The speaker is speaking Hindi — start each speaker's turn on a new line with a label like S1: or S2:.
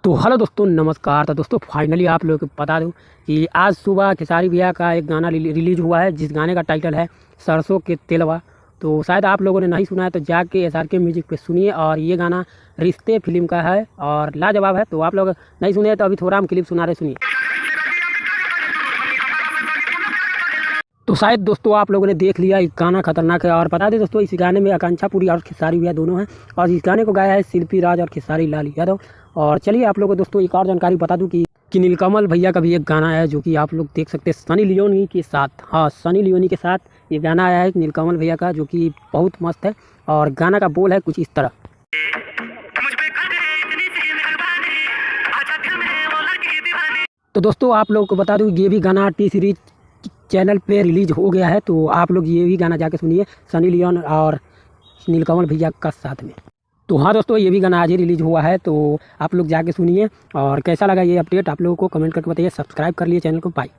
S1: तो हेलो दोस्तों, नमस्कार। तो दोस्तों फाइनली आप लोगों को बता दूं कि आज सुबह खेसारी भैया का एक गाना रिलीज हुआ है, जिस गाने का टाइटल है सरसों के तेलवा। तो शायद आप लोगों ने नहीं सुना है तो जाके SRK म्यूजिक पे सुनिए। और ये गाना रिश्ते फिल्म का है और लाजवाब है। तो आप लोग नहीं सुने तो अभी थोड़ा हम क्लिप सुना रहे, सुनिए। तो शायद दोस्तों आप लोगों ने देख लिया, ये गाना खतरनाक है। और बता दें दोस्तों, इस गाने में आकांक्षा पुरी और खेसारी भैया दोनों हैं। और इस गाने को गाया है शिल्पी राज और खेसारी लाल यादव। और चलिए आप लोगों को दोस्तों एक और जानकारी बता दूं कि नीलकमल भैया का भी एक गाना है, जो कि आप लोग देख सकते हैं सनी लियोनी के साथ। हाँ, सनी लियोनी के साथ ये गाना आया है नीलकमल भैया का, जो कि बहुत मस्त है। और गाना का बोल है कुछ इस तरह। तो दोस्तों आप लोगों को बता दूं, ये भी गाना T सीरीज चैनल पे रिलीज हो गया है। तो आप लोग ये भी गाना जाके सुनिए, सनी लियोन और नीलकमल भैया का साथ में। तो हाँ दोस्तों, ये भी गाना आज ही रिलीज हुआ है, तो आप लोग जाके सुनिए। और कैसा लगा ये अपडेट आप लोगों को कमेंट करके बताइए। सब्सक्राइब कर लिए चैनल को। बाय।